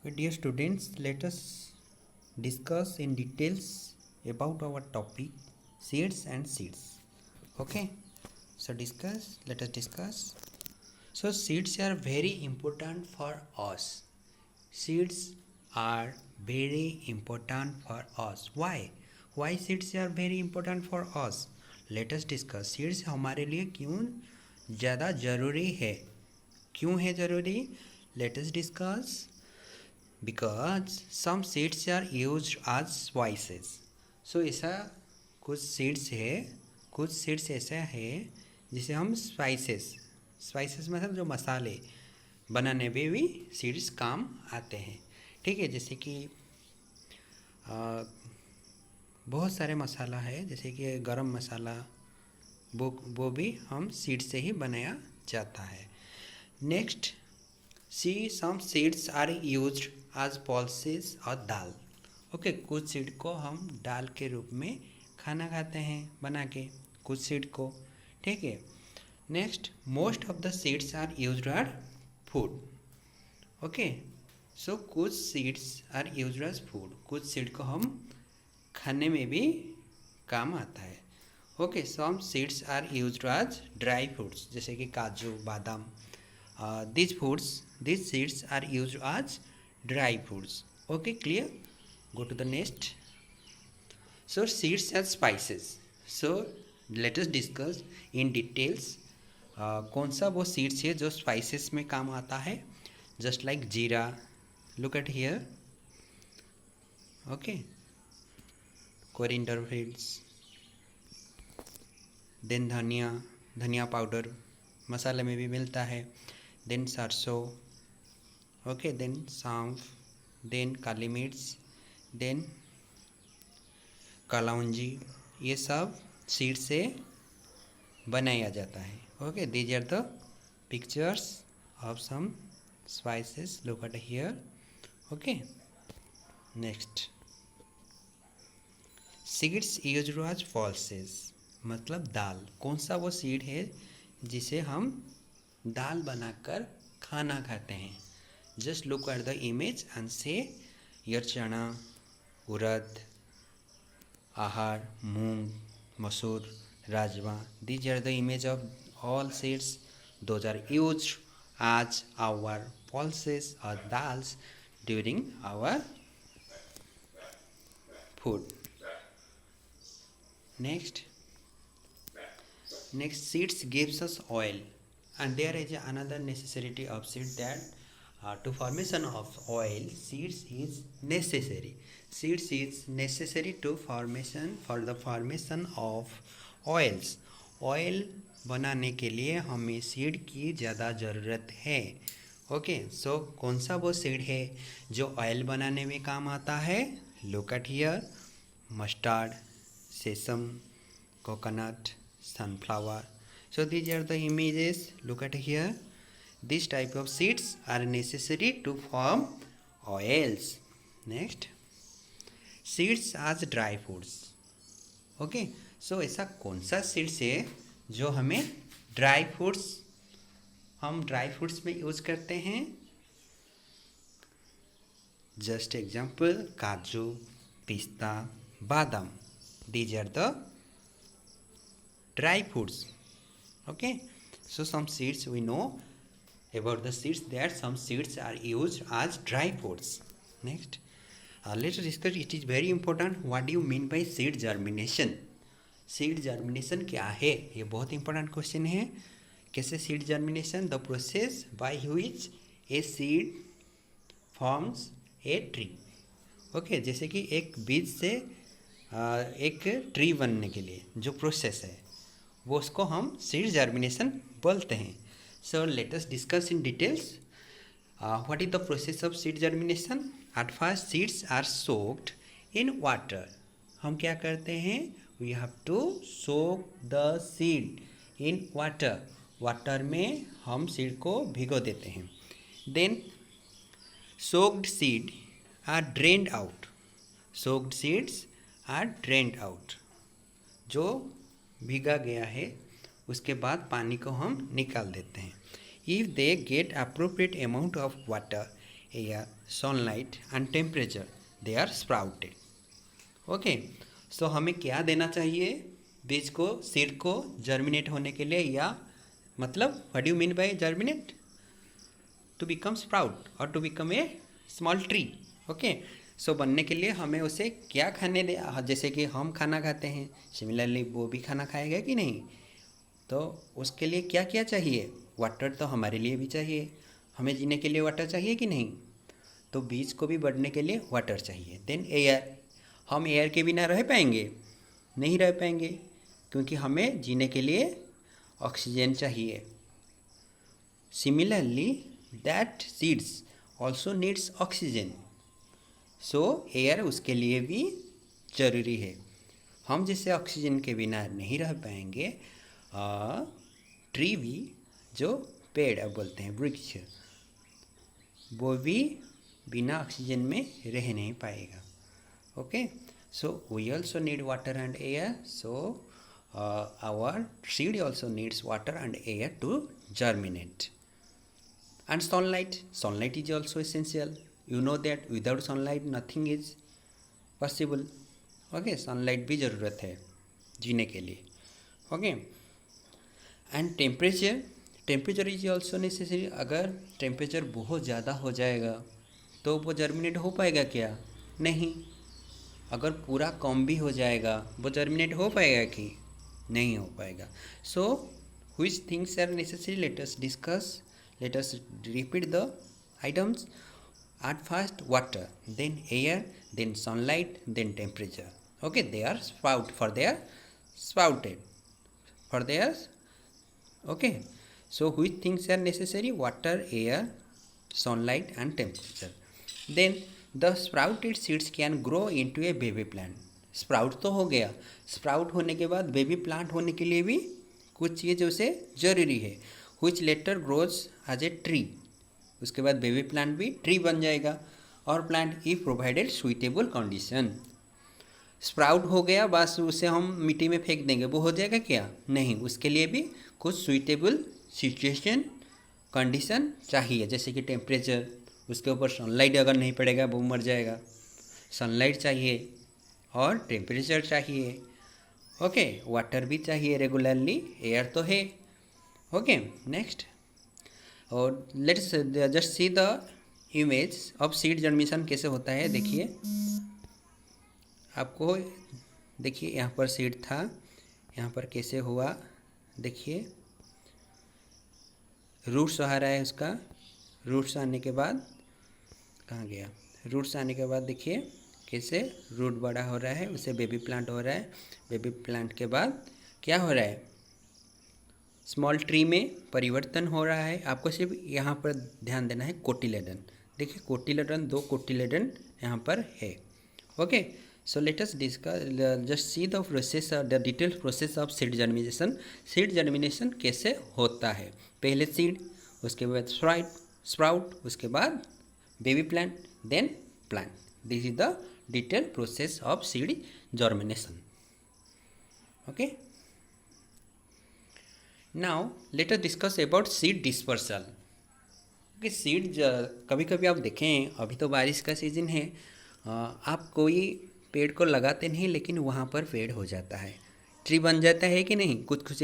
Dear students, let us discuss in details about our topic seeds and seeds. Okay, so let us discuss. So seeds are very important for us. Seeds are very important for us. Why? Why seeds are very important for us? Let us discuss. Seeds हमारे लिए क्यों ज़्यादा ज़रूरी है? क्यों है ज़रूरी? Let us discuss. Because some seeds are used as spices. So ऐसा कुछ सीड्स है, कुछ सीड्स ऐसा है जिसे हम स्पाइसेस मतलब जो मसाले बनाने में भी सीड्स काम आते हैं. ठीक है, जैसे कि बहुत सारे मसाला है, जैसे कि गरम मसाला, वो भी हम सीड से ही बनाया जाता है. Next, see some seeds are used as pulses और दाल. ओके, कुछ सीड को हम दाल के रूप में खाना खाते हैं बना के, कुछ सीड को. ठीक है. Next, most of the seeds are used are food. Okay, so कुछ seeds are used as food, कुछ सीड को हम खाने में भी काम आता है. Okay, some seeds are used as dry fruits, जैसे कि काजू, बादाम. These seeds are used as dry foods. Okay, clear? Go to the next. So seeds as spices. So let us discuss in details. कौन सा वो seeds है जो spices में काम आता है? Just like जीरा. Look at here. Okay. Coriander seeds. Then धनिया पाउडर मसाले में भी मिलता है. देन सरसों. ओके, देन सौंफ, देन काली मिर्च, देन कलौंजी. ये सब सीड से बनाया जाता है. Okay, these are the pictures of some spices. Look at here. Okay, next, seeds used as pulses मतलब दाल. कौन सा वो सीड है जिसे हम दाल बनाकर खाना खाते हैं? Just look at the image and say your chana, urad, arhar, moong, masoor, rajma. These are the image of all seeds. Those are used as our pulses और dals during our food. Next, seeds gives us oil, and there is another necessity of seed that to formation of oil, seeds is necessary. Seeds is necessary to for the formation of oils. Oil बनाने के लिए हमें seed की ज़्यादा ज़रूरत है. Okay, सो कौन सा वो सीड है जो ऑयल बनाने में काम आता है? Look at here. Mustard, sesame, coconut, sunflower. So these are the images. Look at here. This type of seeds are necessary to form oils. Next, seeds as dry foods. Okay, so ऐसा कौन सा seeds है जो हमें dry fruits हम dry fruits में use करते हैं? जस्ट एग्जाम्पल, काजू, पिस्ता, बादाम. These are the dry foods. Okay, so some seeds we know about the seeds, that some seeds are used as dry foods. Next, let us discuss. It is very important. What do you mean by seed germination? Seed germination क्या है? ये बहुत important question है. कैसे seed germination? The process by which a seed forms a tree. Okay, जैसे कि एक बीज से एक ट्री बनने के लिए जो प्रोसेस है वो उसको हम सीड जर्मिनेशन बोलते हैं. So let us discuss in details. What is the process of seed germination? At first seeds are soaked in water. हम क्या करते हैं? We have to soak the seed in water. Water में हम seed को भिगो देते हैं. Then soaked seed are drained out. Soaked seeds are drained out. जो भीगा गया है उसके बाद पानी को हम निकाल देते हैं. If they get appropriate amount of water air, sunlight and temperature, they are sprouted. Okay, so हमें क्या देना चाहिए बीज को, सीड को जर्मिनेट होने के लिए, या मतलब what do you mean by germinate? To become sprout और to become a small tree. Okay, so बनने के लिए हमें उसे क्या खाने दे, जैसे कि हम खाना खाते हैं, सिमिलरली वो भी खाना खाएगा कि नहीं. तो उसके लिए क्या क्या चाहिए? वाटर तो हमारे लिए भी चाहिए, हमें जीने के लिए वाटर चाहिए कि नहीं. तो बीज को भी बढ़ने के लिए वाटर चाहिए. देन एयर, हम एयर के बिना रह पाएंगे? नहीं रह पाएंगे, क्योंकि हमें जीने के लिए ऑक्सीजन चाहिए. Similarly that seeds also needs oxygen. So air उसके लिए भी ज़रूरी है. हम जैसे ऑक्सीजन के बिना नहीं रह पाएंगे, ट्री भी, जो पेड़ अब बोलते हैं वृक्ष, वो भी बिना ऑक्सीजन में रह नहीं पाएगा. Okay, so we also need water and air. So our seed also needs water and air to germinate. And sunlight is also essential. You know that without sunlight nothing is possible. Okay, sunlight भी ज़रूरत है जीने के लिए. Okay, and temperature is also necessary. अगर temperature बहुत ज़्यादा हो जाएगा तो वो जर्मिनेट हो पाएगा क्या? नहीं. अगर पूरा कम भी हो जाएगा वो जर्मिनेट हो पाएगा कि नहीं हो पाएगा. सो which things are necessary? Let us discuss. Let us repeat the items. At first water, then air, then sunlight, then temperature. Okay, they are sprouted for their. Okay, so which things are necessary? Water, air, sunlight and temperature. Then the sprouted seeds can grow into a baby plant. Sprout तो हो गया, sprout होने के बाद baby plant होने के लिए भी कुछ चीज़ उसे ज़रूरी है. which later grows as a tree. उसके बाद बेबी प्लांट भी ट्री बन जाएगा. और plant if provided suitable condition. Sprout हो गया, बस उसे हम मिट्टी में फेंक देंगे, वो हो जाएगा क्या? नहीं, उसके लिए भी कुछ सुइटेबल सिचुएशन कंडीशन चाहिए, जैसे कि टेम्परेचर, उसके ऊपर सनलाइट अगर नहीं पड़ेगा वो मर जाएगा. सनलाइट चाहिए और टेम्परेचर चाहिए. ओके, वाटर भी चाहिए रेगुलरली, एयर तो है. ओके, नेक्स्ट, और let's just see the image of seed germination कैसे होता है. देखिए, आपको देखिए यहाँ पर सीड था, यहाँ पर कैसे हुआ. देखिए रूट्स आ रहा है उसका. रूट्स आने के बाद कहाँ गया? रूट्स आने के बाद देखिए कैसे रूट बड़ा हो रहा है, उसे बेबी प्लांट हो रहा है. बेबी प्लांट के बाद क्या हो रहा है? स्मॉल ट्री में परिवर्तन हो रहा है. आपको सिर्फ यहाँ पर ध्यान देना है कोटिलेडन. देखिए कोटिलेडन, 2 कोटिलेडन यहाँ पर है. Okay, so let us discuss, just see the process, the detail process of seed germination. Seed germination कैसे होता है? पहले सीड, उसके बाद स्प्राउट, उसके बाद baby plant, then plant. This is the detail process of seed germination. Okay, now let us discuss about seed dispersal. Okay, seed कभी कभी आप देखें, अभी तो बारिश का सीज़न है, आप कोई पेड़ को लगाते नहीं, लेकिन वहाँ पर पेड़ हो जाता है, ट्री बन जाता है कि नहीं. कुछ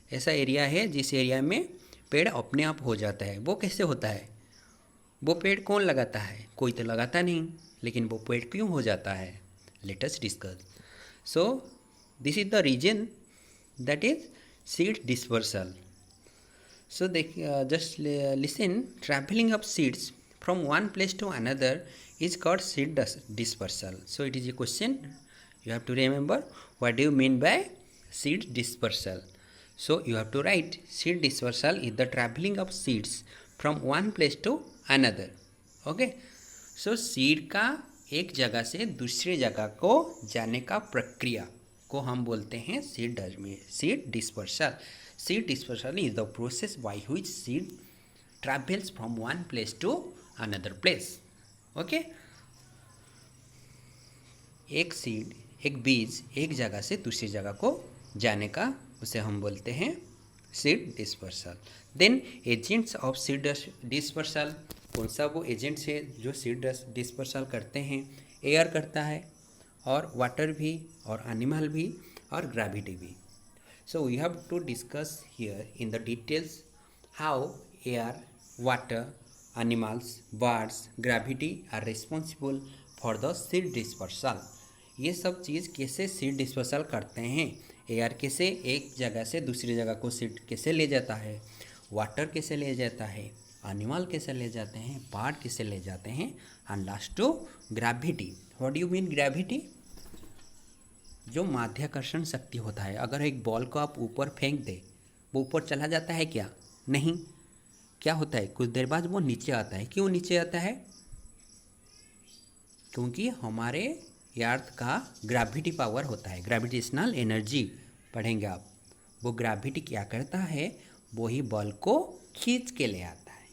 ऐसा एरिया है जिस एरिया में पेड़ अपने आप हो जाता है. वो कैसे होता है? वो पेड़ कौन लगाता है? कोई तो लगाता नहीं, लेकिन वो पेड़ क्यों हो जाता है? Let us discuss. So this is the reason, that is seed dispersal. So they just listen. Traveling of seeds from one place to another is called seed dispersal. So it is a question you have to remember. What do you mean by seed dispersal? So you have to write seed dispersal is the traveling of seeds from one place to another. Okay, so seed का एक जगह से दूसरी जगह को जाने का प्रक्रिया को हम बोलते हैं seed dispersal. Seed dispersal is the process by which seed travels from one place to another place. Okay, एक सीड, एक बीज एक जगह से दूसरी जगह को जाने का, उसे हम बोलते हैं seed dispersal. Then agents of seed dispersal. कौन सा वो एजेंट्स है जो सीड डिस्पर्सल करते हैं? एयर करता है, और वाटर भी, और एनिमल भी, और ग्रेविटी भी. So we have to discuss here in the details how air, water, animals, birds, gravity are responsible for the seed dispersal. ये सब चीज़ कैसे सीड डिस्पर्सल करते हैं. एयर कैसे एक जगह से दूसरी जगह को सीड कैसे ले जाता है, वाटर कैसे ले जाता है, एनिमल कैसे ले जाते हैं, बर्ड कैसे ले जाते हैं, and last to gravity. What do you mean gravity? जो माध्याकर्षण शक्ति होता है. अगर एक बॉल को आप ऊपर फेंक दे, वो ऊपर चला जाता है क्या? नहीं. क्या होता है? कुछ देर बाद वो नीचे आता है. क्यों नीचे आता है? क्योंकि हमारे अर्थ का ग्रेविटी पावर होता है, ग्रेविटेशनल एनर्जी पढ़ेंगे आप. वो ग्रेविटी क्या करता है? वो ही बॉल को खींच के ले आता है.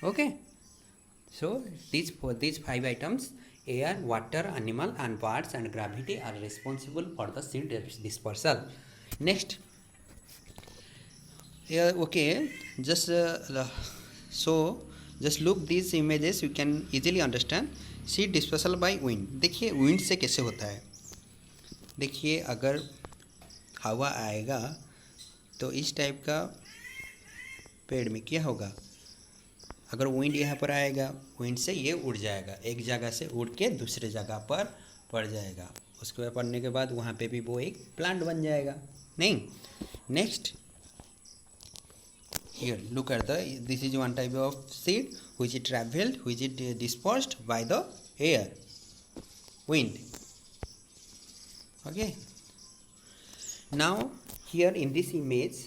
Okay. So these 5 items, air, water, animal and birds and gravity are responsible for the seed dispersal. Next. Okay, just look these images, you can easily understand. Seed dispersal by wind. देखिए wind से कैसे होता है. देखिए अगर हवा आएगा तो इस टाइप का पेड़ में क्या होगा? अगर विंड यहाँ पर आएगा, विंड से ये उड़ जाएगा, एक जगह से उड़ के दूसरे जगह पर पड़ जाएगा. उसके बाद पड़ने के बाद वहाँ पे भी वो एक प्लांट बन जाएगा. नहीं. Next, here look at this is one type of seed which it traveled, which it dispersed by the air, wind. Okay, now here in this image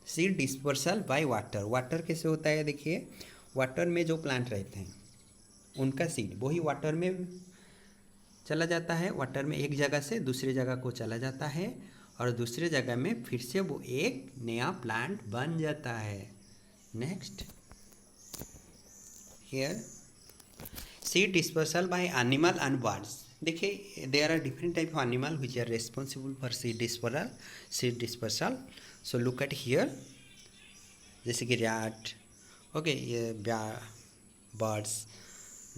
seed dispersal by water. water कैसे होता है? देखिए water में जो plant रहते हैं उनका seed वही वाटर में चला जाता है. वाटर में एक जगह से दूसरी जगह को चला जाता है, और दूसरे जगह में फिर से वो एक नया प्लांट बन जाता है. Next, here seed dispersal by animal and birds. देखिए there are different type of animal which are responsible for seed dispersal. So look at here, जैसे कि रैट, ओके, ये birds,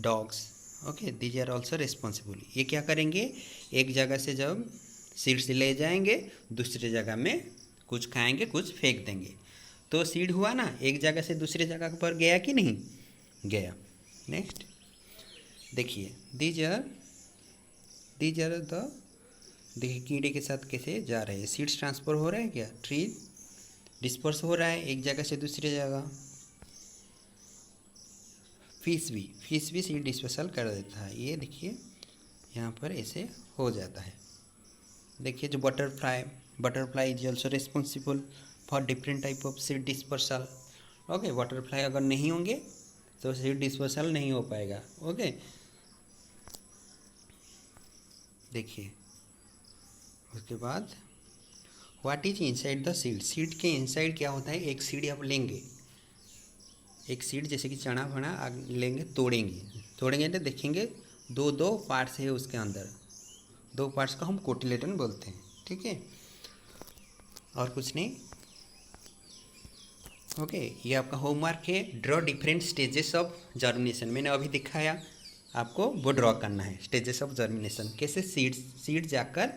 dogs, okay, these are also responsible. ये क्या करेंगे? एक जगह से जब सीड से ले जाएंगे, दूसरी जगह में कुछ खाएंगे, कुछ फेंक देंगे, तो सीड हुआ ना, एक जगह से दूसरी जगह पर गया कि नहीं गया. नेक्स्ट देखिए, दीज आर द, देखिए कीड़े के साथ कैसे जा रहे हैं. सीड्स ट्रांसफर हो रहा है क्या? ट्री डिस्पर्स हो रहा है एक जगह से दूसरी जगह. फिश भी सीड डिस्पर्सल कर देता है. ये देखिए यहाँ पर ऐसे हो जाता है. देखिए जो butterfly is also responsible for different type of seed dispersal. Okay, butterfly अगर नहीं होंगे तो सीड डिस्पर्सल नहीं हो पाएगा. ओके, देखिए उसके बाद what is inside the seed. Seed के इनसाइड क्या होता है? एक सीड आप लेंगे, एक सीड जैसे कि चना फना लेंगे, तोड़ेंगे तो देखेंगे दो पार्ट्स है उसके अंदर. 2 पार्ट्स को हम कोटिलेडन बोलते हैं. ठीक है, और कुछ नहीं. ओके, ये आपका होमवर्क है. Draw different stages of germination. मैंने अभी दिखाया आपको, वो ड्रॉ करना है. स्टेजेस ऑफ जर्मिनेशन, कैसे सीड जाकर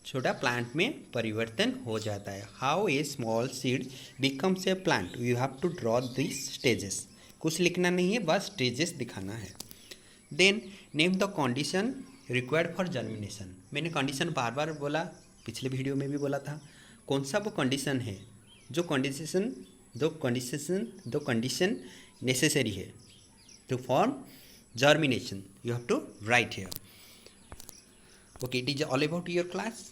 छोटा प्लांट में परिवर्तन हो जाता है. How a small seed becomes a plant. You have to draw this stages. कुछ लिखना नहीं है, बस स्टेजेस दिखाना है. Then name the condition required for germination. मैंने कंडीशन बार बार बोला, पिछले वीडियो में भी बोला था. कौन सा वो कंडीशन है जो कंडीशन नेसेसरी है to form germination. You have to write here. Okay, it is all about your class.